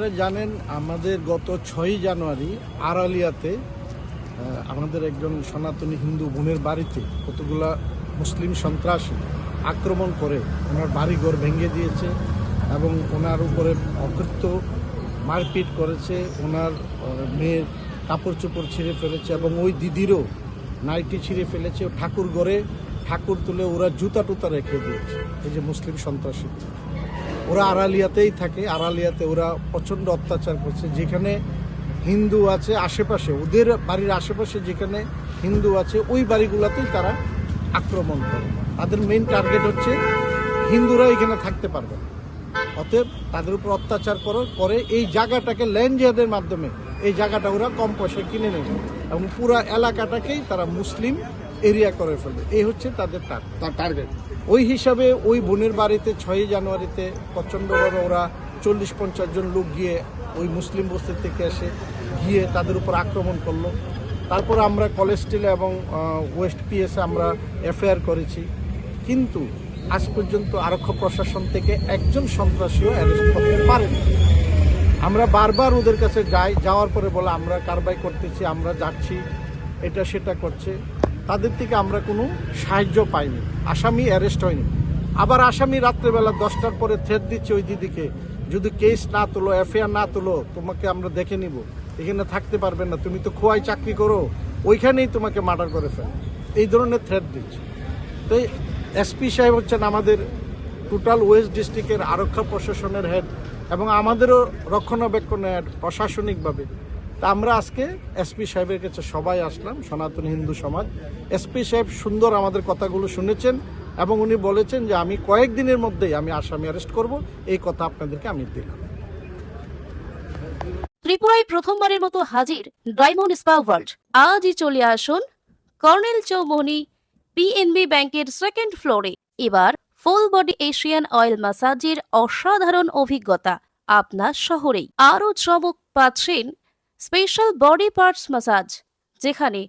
আপনারা জানেন আমাদের গত 6ই জানুয়ারি আড়ালিয়াতে আমাদের একজন সনাতনী হিন্দু বোনের বাড়িতে কতগুলা মুসলিম সন্ত্রাসী আক্রমণ করে ওনার বাড়িঘর ভেঙে দিয়েছে এবং ওনার উপরে অকথ্য মারপিট করেছে, ওনার মেয়ের কাপড় চোপড় ছিঁড়ে ফেলেছে এবং ওই দিদিরও নাইটি ছিঁড়ে ফেলেছে। ঠাকুর ঘরে ঠাকুর তুলে ওরা জুতা টুতা রেখে দিয়েছে। এই যে মুসলিম সন্ত্রাসী, ওরা আড়ালিয়াতেই থাকে। আড়ালিয়াতে ওরা প্রচণ্ড অত্যাচার করছে। যেখানে হিন্দু আছে আশেপাশে, ওদের বাড়ির আশেপাশে যেখানে হিন্দু আছে ওই বাড়িগুলোতেই তারা আক্রমণ করে। তাদের মেইন টার্গেট হচ্ছে হিন্দুরা এখানে থাকতে পারবে না, অতএব তাদের উপর অত্যাচার করে এই জায়গাটাকে ল্যান্ড জিহাদের মাধ্যমে এই জায়গাটা ওরা কম পয়সায় কিনে নেবে এবং পুরো এলাকাটাকেই তারা মুসলিম এরিয়া করে ফেলবে। এই হচ্ছে তাদের টার্গেট। ওই হিসাবে ওই বোনের বাড়িতে 6ই জানুয়ারিতে প্রচণ্ডভাবে ওরা 40-50 জন লোক গিয়ে ওই মুসলিম বস্তি থেকে এসে গিয়ে তাদের উপর আক্রমণ করলো। তারপর আমরা কলেজ স্টিলে এবং ওয়েস্ট পিএসে আমরা এফআইআর করেছি, কিন্তু আজ পর্যন্ত আরক্ষী প্রশাসন থেকে একজন সন্ত্রাসীও অ্যারেস্ট করতে পারেনি। আমরা বারবার ওদের কাছে যাওয়ার পরে বলে আমরা কারবাই করতেছি, আমরা যাচ্ছি, এটা সেটা করছে, তাদের থেকে আমরা কোনো সাহায্য পাইনি। আসামি অ্যারেস্ট হয়নি। আবার আসামি রাত্রেবেলা 10টার পরে থ্রেট দিচ্ছে ওই দিদিকে, যদি কেস না তোলো, এফআইআর না তোলো, তোমাকে আমরা দেখে নিব, এখানে থাকতে পারবেন না, তুমি তো খোয়াই চাকরি করো, ওইখানেই তোমাকে মার্ডার করে ফেলে, এই ধরনের থ্রেট দিচ্ছে। তো এসপি সাহেব হচ্ছেন আমাদের টোটাল ওয়েস্ট ডিস্ট্রিক্টের আরক্ষা প্রশাসনের হেড এবং আমাদেরও রক্ষণাবেক্ষণের হেড প্রশাসনিকভাবে। তা আমরা আজকে এসপি সাহেবের কাছে সবাই আসলাম, সনাতনী হিন্দু সমাজ। এসপি সাহেব সুন্দর আমাদের কথাগুলো শুনেছেন এবং উনি বলেছেন যে আমি কয়েকদিনের মধ্যেই আমি আসামি অ্যারেস্ট করব, এই কথা আপনাদেরকে আমি দিলাম। ত্রিপুরায় প্রথমবারের মতো হাজির ডায়মন্ড স্পা ওয়ার্ল্ড। আজই চলে আসুন কর্নেল চৌমনি পিএনবি ব্যাংকের সেকেন্ড ফ্লোরে। এবার ফুল বডি এশিয়ান অয়েল ম্যাসাজের অসাধারণ অভিজ্ঞতা আপনার শহরেই। আরও চমক পাচ্ছেন স্পেশাল বডি পার্টস ম্যাসাজ, যেখানে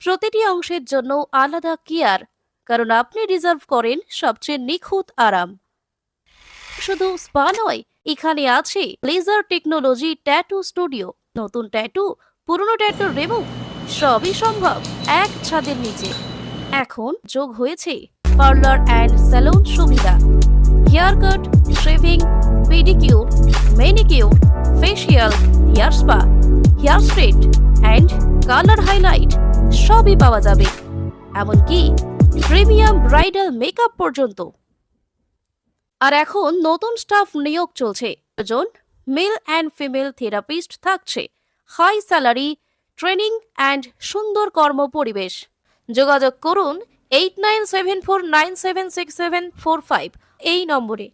প্রতিটি অংশের জন্য আলাদা কেয়ার, কারণ আপনি রিজার্ভ করেন সবচেয়ে নিখুঁত আরাম। শুধু স্পা নয়, এখানে আছে লেজার টেকনোলজি ট্যাটু স্টুডিও। নতুন ট্যাটু, পুরনো ট্যাটু রিমুভ, সবই সম্ভব এক ছাদের নিচে। এখন যোগ হয়েছে পার্লার অ্যান্ড স্যালুন সুবিধা। Hair cut, shaving, pedicure, manicure, facial, hair spa, hair straight and colour highlight সবই পাওয়া যাবে, এমনকি প্রিমিয়াম ব্রাইডাল মেকআপ পর্যন্ত। আর এখন নতুন স্টাফ নিয়োগ চলছে। জন মেল অ্যান্ড ফিমেল থেরাপিস্ট থাকছে। হাই স্যালারি, ট্রেনিং অ্যান্ড সুন্দর কর্ম পরিবেশ। যোগাযোগ করুন 8974976745 এই নম্বরে।